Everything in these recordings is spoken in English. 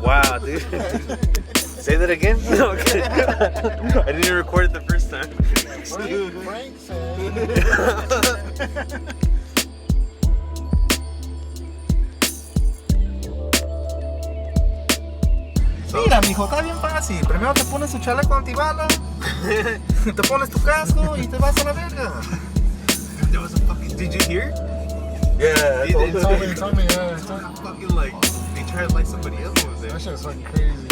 Wow, dude. Say that again? No, okay. I didn't even record it the first time. Frank said. Mira, mijo, está bien fácil. Primero te pones tu chaleco antibalas, te pones tu casco y te vas a la verga. There was a fucking. Did you hear? Yeah, He told me, fucking like they tried to light somebody else was there. that shit was fucking crazy.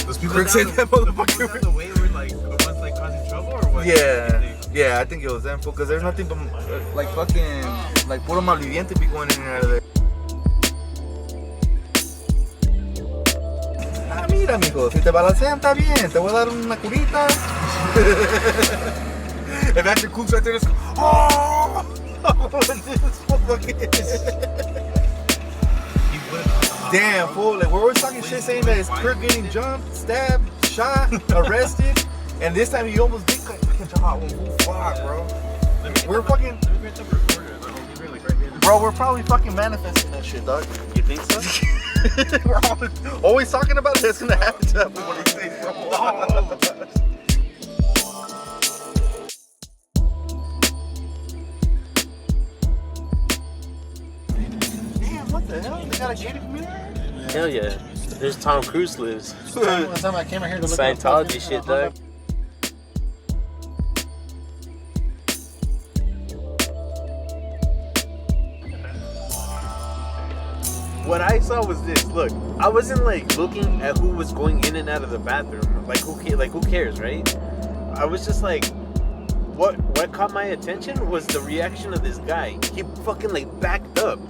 Those people Krookz said that motherfucker. on the way were like the ones like causing trouble or what? Yeah, I think it was them, because there's nothing but like fucking like puro malviviente be going in and out of there. Ah, mira, mijo, si te balancean está bien, te voy a dar una curita. And after Krookz right there, it's oh! Damn, fool, like we're always talking shit saying that it's Krookz getting jumped, stabbed, shot, arrested, and this time he almost did catch a hot one. Fuck, bro. We're fucking... Bro, we're probably fucking manifesting that shit, dog. You think so? We're always talking about it. It's gonna happen to us one of these days, bro. Damn, what the hell? They got a gated community? Hell yeah. There's Tom Cruise lives. One time I came out here to look at Scientology shit, dog. What I saw was this. Look, I wasn't like looking at who was going in and out of the bathroom. Like who cares, right? I was just like, what caught my attention was the reaction of this guy. He fucking like backed up.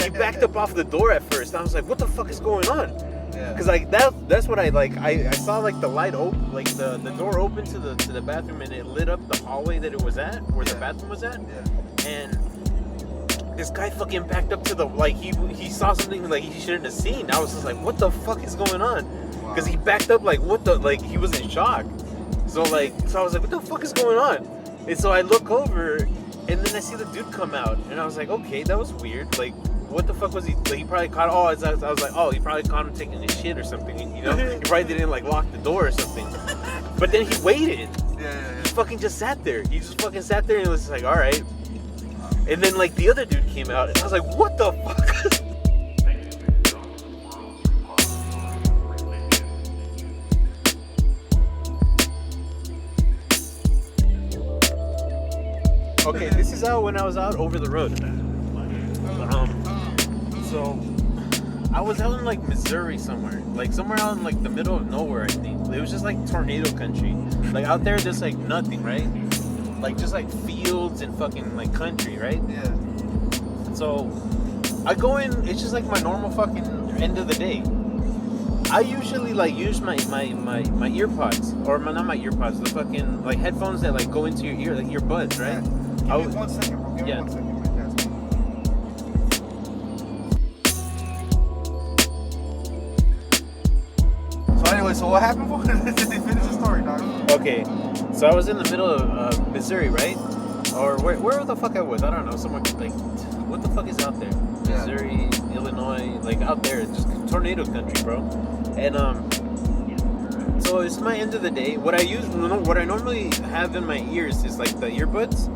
He backed up off the door at first. I was like, what the fuck is going on? Yeah. Cause like that's what I like. I saw like the light open, like the door open to the bathroom, and it lit up the hallway that it was at, where the bathroom was at. Yeah. And this guy fucking backed up to the, like, he saw something like he shouldn't have seen. I was just like, what the fuck is going on? Because he backed up like, what the, like, he was in shock. So I was like, what the fuck is going on? And so I look over, and then I see the dude come out, and I was like, okay, that was weird. Like, what the fuck was he? Like, he probably caught. I was like, oh, he probably caught him taking his shit or something. You know, he probably didn't like lock the door or something. But then he waited. Yeah. He fucking just sat there. He just fucking sat there and was just like, all right. And then like the other dude came out, and I was like, what the fuck? Okay, this is how when I was out over the road. So I was out in like Missouri somewhere, like somewhere out in like the middle of nowhere. I think it was just like tornado country. Like out there, there's like nothing, right? Like just like fields and fucking like country, right? Yeah. So I go in. It's just like my normal fucking end of the day. I usually like use my earpods, or not my earpods, the fucking like headphones that like go into your ear, like your buds, right? Yeah. Give me 1 second, bro. Give me 1 second. So anyway, so what happened? Finish the story, dog. Okay, so I was in the middle of Missouri, right? Or where the fuck I was? I don't know. Somewhere like, what the fuck is out there? Yeah. Missouri, Illinois, like out there, just tornado country, bro. And so it's my end of the day. What I normally have in my ears is like the earbuds.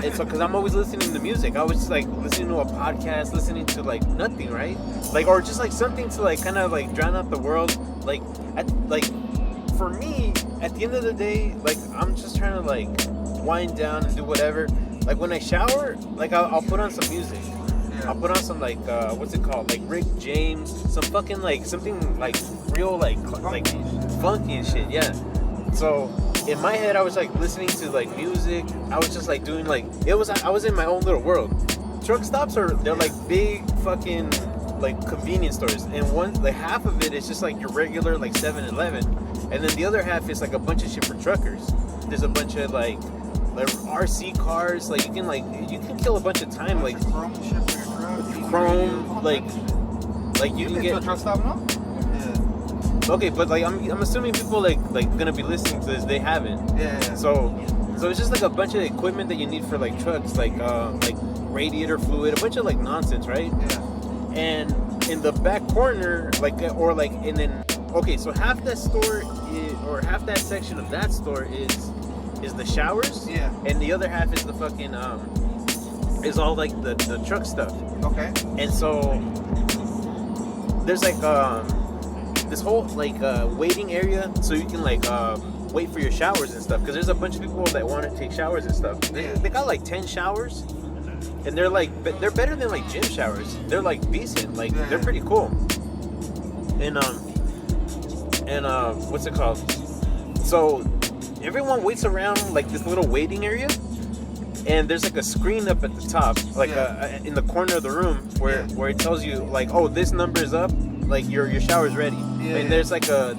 And so, cause I'm always listening to music. I was just like listening to a podcast, listening to like nothing, right? Like, or just like something to like kind of like drown out the world. Like, for me, at the end of the day, like I'm just trying to like wind down and do whatever. Like when I shower, like I'll put on some music. Yeah. I'll put on some like what's it called? Like Rick James, some fucking like something like real like funky and shit. Yeah. So in my head, I was like listening to like music. I was just like doing like I was in my own little world. Truck stops they're like big fucking like convenience stores, and one like half of it is just like your regular like 7-Eleven, and then the other half is like a bunch of shit for truckers. There's a bunch of like RC cars, like you can kill a bunch of time, like chrome shit for your truck. chrome, like you can get to a truck stop, no? Yeah. Okay, but like I'm assuming people like gonna be listening to this, they haven't. Yeah. So it's just like a bunch of equipment that you need for like trucks, like radiator fluid, a bunch of like nonsense, right? Yeah. And in the back corner, and then okay, so half that store or half that section of that store is the showers. Yeah. And the other half is the fucking is all like the truck stuff. Okay. And so there's like this whole like waiting area, so you can like wait for your showers and stuff, because there's a bunch of people that want to take showers and stuff. They got like 10 showers, and they're better than like gym showers. They're like decent, like they're pretty cool. And what's it called? So everyone waits around like this little waiting area, and there's like a screen up at the top, like in the corner of the room where it tells you like, oh, this number is up, like your shower's ready. And there's like a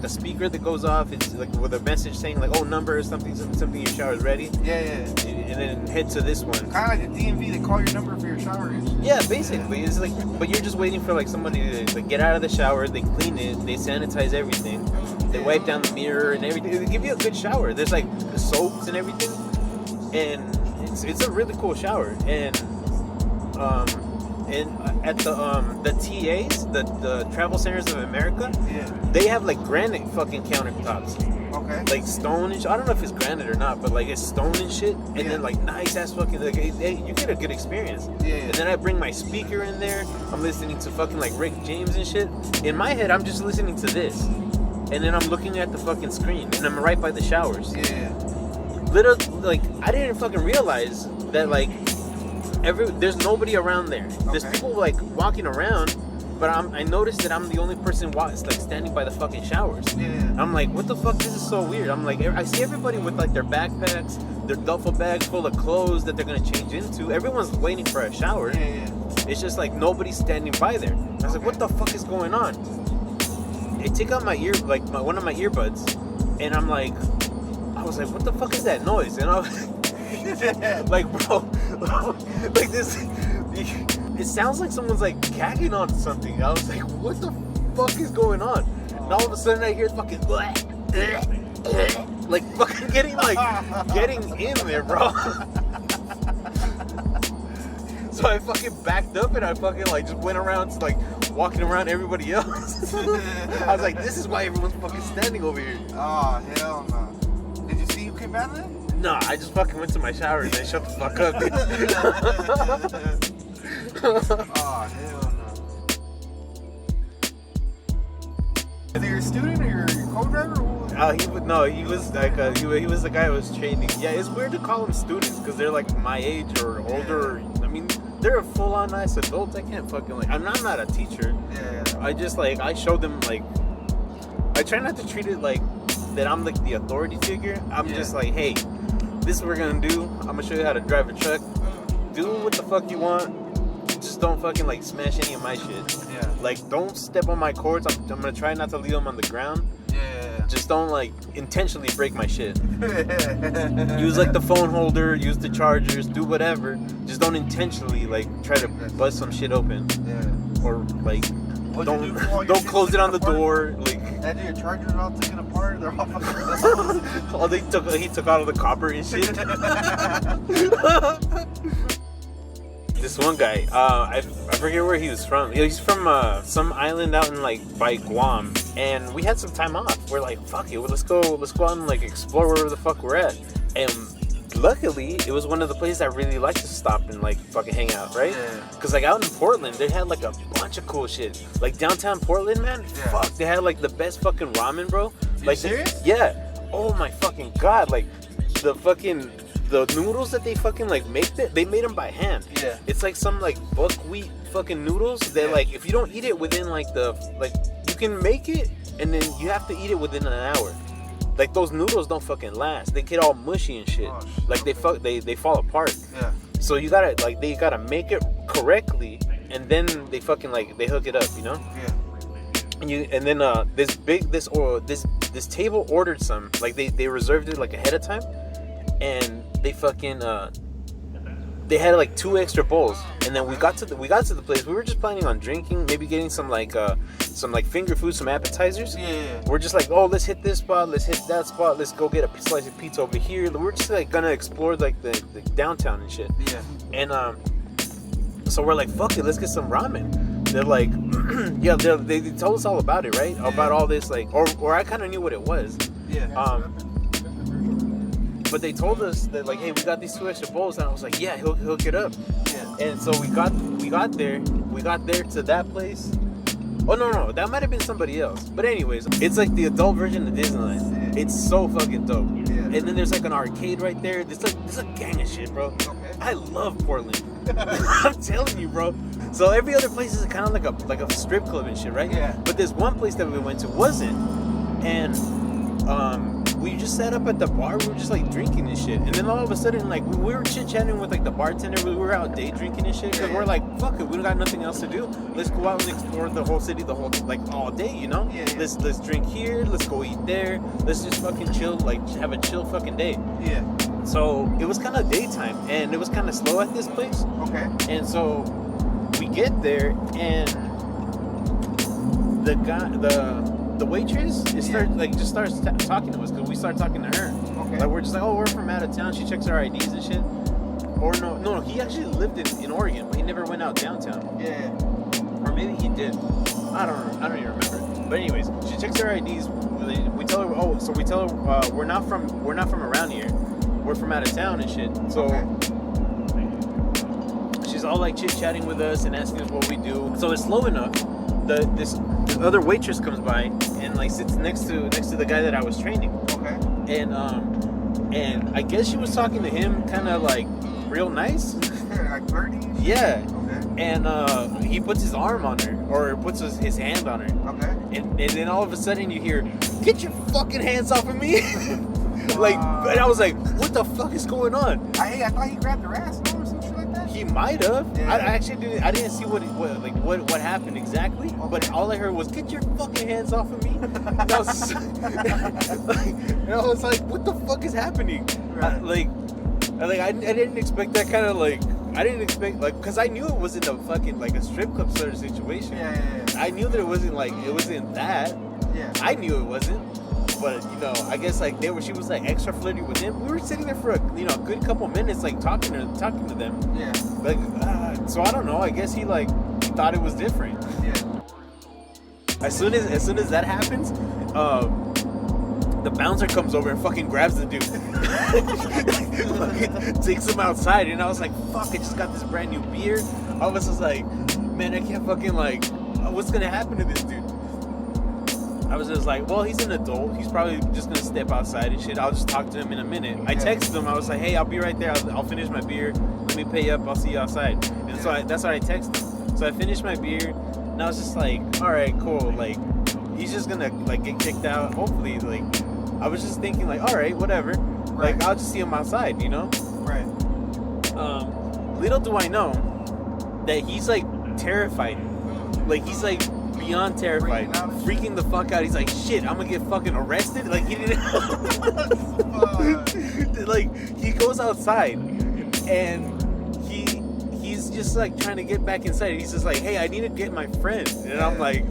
speaker that goes off. It's like with a message saying like, oh, number something, your shower's ready. And then head to this one. Kind of like a DMV. They call your number for your shower. Yeah, basically. It's like, but you're just waiting for like somebody to like, get out of the shower. They clean it. They sanitize everything. They wipe down the mirror and everything. They give you a good shower. There's like soaps and everything, and it's a really cool shower. And at the TAs, the Travel Centers of America, they have like granite fucking countertops. Okay. Like stone and shit. I don't know if it's granite or not, but like it's stone and shit. And then like nice ass fucking, like, you get a good experience. And then I bring my speaker in there. I'm listening to fucking like Rick James and shit. In my head, I'm just listening to this. And then I'm looking at the fucking screen. And I'm right by the showers. Literally, like, I didn't fucking realize that like there's nobody around there. There's people like walking around, but I noticed that I'm the only person like standing by the fucking showers. I'm like, what the fuck? This is so weird. I'm like, I see everybody with like their backpacks, their duffel bags full of clothes that they're gonna change into. Everyone's waiting for a shower. It's just like nobody's standing by there. I was like, what the fuck is going on? I take out my one of my earbuds, and I was like, what the fuck is that noise? And I was like, bro, like this, it sounds like someone's like gagging on something. I was like, what the fuck is going on? And all of a sudden I hear fucking like fucking getting in there, bro. So I fucking backed up and I fucking like just went around to like walking around everybody else. I was like, this is why everyone's fucking standing over here. Oh, hell no. Did you see who came out of there? No, I just fucking went to my shower and then shut the fuck up, dude. Oh, hell no. Is he your student or your co-driver? He was like he was the guy who was training. Yeah, it's weird to call them students because they're like my age or older. I mean, they're a full-on nice adults. I can't fucking like. I'm not a teacher. I just like I show them like. I try not to treat it like that I'm like the authority figure. I'm just like, hey, this is what we're gonna do. I'm gonna show you how to drive a truck. Do what the fuck you want. Just don't fucking like smash any of my shit. Like, don't step on my cords. I'm gonna try not to leave them on the ground. Just don't like intentionally break my shit. Use like the phone holder, use the chargers, do whatever. Just don't intentionally like try to bust some shit open. Or like don't close it on the door. Like that dude, your chargers are all taken apart. They're all fucking. He took out all the copper and shit. This one guy, I forget where he was from. He's from some island out in like by Guam, and we had some time off. We're like, fuck it, let's go out and like explore wherever the fuck we're at. And luckily, it was one of the places I really like to stop and like fucking hang out, right? Because like out in Portland, they had like a bunch of cool shit. Like downtown Portland, man, fuck, they had like the best fucking ramen, bro. Like, serious? Oh my fucking god, like the noodles that they fucking like they made them by hand. It's like some like buckwheat fucking noodles that like if you don't eat it within like you can make it and then you have to eat it within an hour. Like those noodles don't fucking last. They get all mushy and shit. Like they fall apart. So you gotta they gotta make it correctly and then they fucking like they hook it up, you know? And then this table ordered some, like they reserved it like ahead of time. And they fucking they had like 2 extra bowls, and then we got to the place. We were just planning on drinking, maybe getting some finger food, some appetizers. Yeah. We're just like, oh, let's hit this spot, let's hit that spot, let's go get a slice of pizza over here. We're just like gonna explore like the downtown and shit. Yeah. And so we're like, fuck it, let's get some ramen. They're like, yeah, they told us all about it, right? Yeah. About all this, like, or I kind of knew what it was. Yeah. But they told us that, like, hey, we got these 2 extra bowls, and I was like, yeah, he'll hook it up. Yeah. And so we got there to that place. Oh no, that might have been somebody else. But anyways, it's like the adult version of Disneyland. It's so fucking dope. Yeah. And then there's like an arcade right there. There's a gang of shit, bro. Okay. I love Portland. I'm telling you, bro. So every other place is kind of like a strip club and shit, right? Yeah. But this one place that we went to wasn't, and we just sat up at the bar. We were just like drinking and shit, and then all of a sudden, like we were chit chatting with like the bartender. We were out day drinking and shit because we're like, fuck it, we don't got nothing else to do. Let's go out and explore the whole city, like all day, you know? Yeah. Let's drink here. Let's go eat there. Let's just fucking chill, like have a chill fucking day. Yeah. So it was kind of daytime, and it was kind of slow at this place. Okay. And so we get there, and the waitress just starts talking to us because we start talking to her. Okay. Like we're just like, oh, we're from out of town. She checks our IDs and shit. Or no, he actually lived in Oregon, but he never went out downtown. Yeah. Or maybe he did. I don't even remember. But anyways, she checks our IDs. We tell her, we're not from around here. We're from out of town and shit. So she's all like chit chatting with us and asking us what we do. So it's slow enough. This other waitress comes by and like sits next to the guy that I was training. Okay. And I guess she was talking to him kind of like real nice. Like flirty? Yeah. Okay. And he puts his arm on her, or puts his hand on her. Okay. And then all of a sudden you hear, "Get your fucking hands off of me!" Like, and I was like, "What the fuck is going on?" I thought he grabbed her ass, no, or some shit like that. He might have. Yeah. I actually didn't see what happened exactly. Okay. But all I heard was, "Get your fucking hands off of me!" And I was like, "What the fuck is happening?" Right. I didn't expect that kind of like. I didn't expect because I knew it wasn't a fucking like a strip club sort of situation. Yeah. I knew that it wasn't that. Yeah. I knew it wasn't. But I guess like she was like extra flirty with him. We were sitting there for a good couple minutes like talking to them. Yeah. Like so I don't know. I guess he thought it was different. Yeah. As soon as that happens, the bouncer comes over and fucking grabs the dude. Takes him outside, and I was like, fuck, I just got this brand new beer. I was just like, man, I can't fucking what's gonna happen to this dude? I was just like, well, he's an adult. He's probably just gonna step outside and shit. I'll just talk to him in a minute. I texted him. I was like, hey, I'll be right there. I'll finish my beer. Let me pay up. I'll see you outside. And so that's what I texted him. So I finished my beer, and I was just like, all right, cool. Like, he's just gonna get kicked out. Hopefully, I was just thinking all right, whatever. Right. I'll just see him outside, Right. Little do I know that he's terrified. He's beyond terrified, freaking the fuck out. He's like, shit, I'm gonna get fucking arrested. He didn't. He goes outside and he's just trying to get back inside. He's just like, hey, I need to get my friend. And I'm like,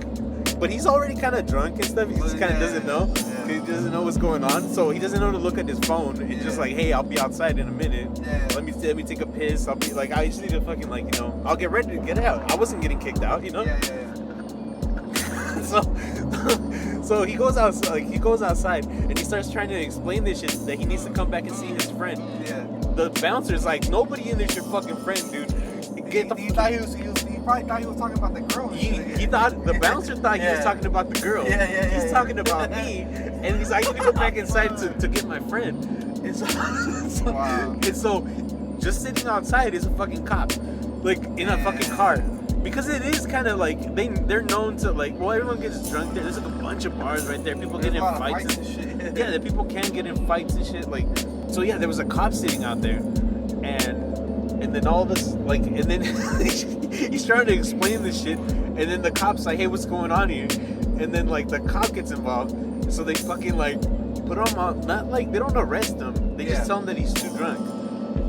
but he's already kind of drunk and stuff. He just kind of doesn't know. He doesn't know what's going on, so he doesn't know to look at his phone. It's just like, hey, I'll be outside in a minute. Let me take a piss. I'll be I just need to fucking I'll get ready to get out. I wasn't getting kicked out, So he goes outside and he starts trying to explain this shit that he needs to come back and see his friend. Yeah. The bouncer's like, nobody in there's your fucking friend, dude. He probably thought he was talking about the girl. He thought the bouncer thought he was talking about the girl. He's talking about me, and he's like, I need to go back inside to get my friend. And so just sitting outside is a fucking cop, in a fucking car. Because it is kind of they're known to everyone gets drunk there. There's a bunch of bars right there. People get in fights and shit. Yeah, that people can get in fights and shit. So yeah, there was a cop sitting out there, and then all this and then he's trying to explain this shit, and then the cop's like, hey, what's going on here? And then the cop gets involved, so they fucking put him on. Not they don't arrest him. They just tell him that he's too drunk.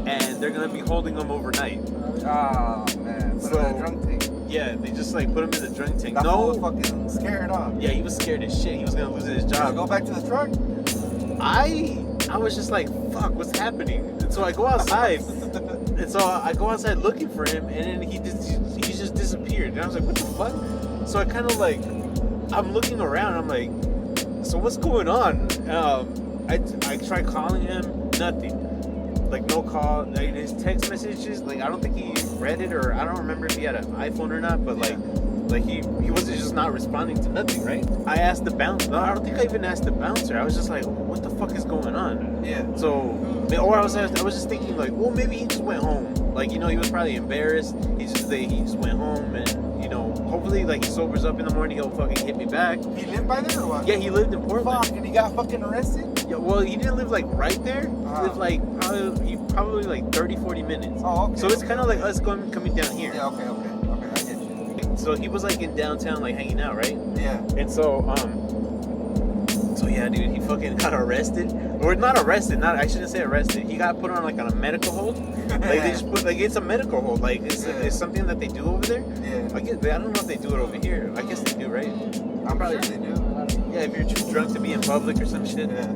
and they're gonna be holding him overnight. Ah, man. Put him in a drunk tank. Yeah, they just like put him in the drunk tank. That fool was fucking scared, huh? Yeah, he was scared as shit. He was gonna lose his job. Go back to the truck. I was just like, fuck, what's happening? And so I go outside, looking for him, and then he just disappeared. And I was like, what the fuck? So I kind of like, I'm looking around. I'm like, so what's going on? I tried calling him, nothing. Like no call. Like his text messages, like I don't think he read it, or I don't remember if he had an iPhone or not. But like he wasn't just not responding to nothing, right? I asked the bouncer. No, I don't think I even asked the bouncer. I was just like, what the fuck is going on? Yeah. So, or I was just thinking like, well, maybe he just went home. Like, you know, he was probably embarrassed. He just went home, and you know, hopefully like he sobers up in the morning, he'll fucking hit me back. He lived by there or what? Yeah, he lived in Portland. Fuck, and he got fucking arrested? Yeah, well, he didn't live like right there. He lived like probably like 30-40 minutes. Oh, okay. So it's kind of like us coming down here. Yeah, okay, I get you. So he was like in downtown, like hanging out, right? Yeah. And so yeah, dude, he fucking got arrested. Or not arrested, I shouldn't say arrested. He got put on like on a medical hold. Like they just put, like it's a medical hold. Like it's something that they do over there. Yeah. I don't know if they do it over here. I guess they do, right? I'm probably sure they do. Yeah, if you're too drunk to be in public or some shit. Yeah.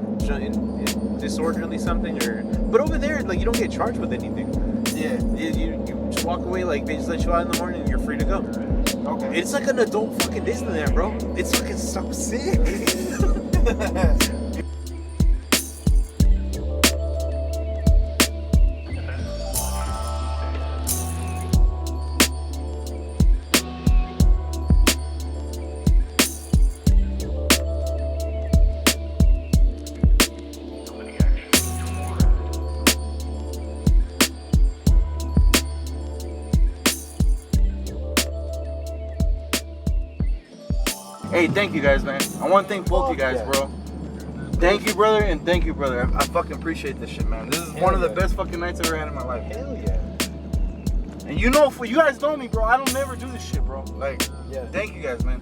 Disorderly something, or but over there, like you don't get charged with anything. Yeah. You just walk away, like they just let you out in the morning and you're free to go. Okay. It's like an adult fucking Disneyland, bro. It's fucking so sick. Hey, thank you guys, man. I want to thank both you guys, bro. Thank you, brother, and thank you, brother. I fucking appreciate this shit, man. This is one of the best fucking nights I've ever had in my life. Hell yeah. And you know, you guys know me, bro. I don't never do this shit, bro. Like, thank you guys, man.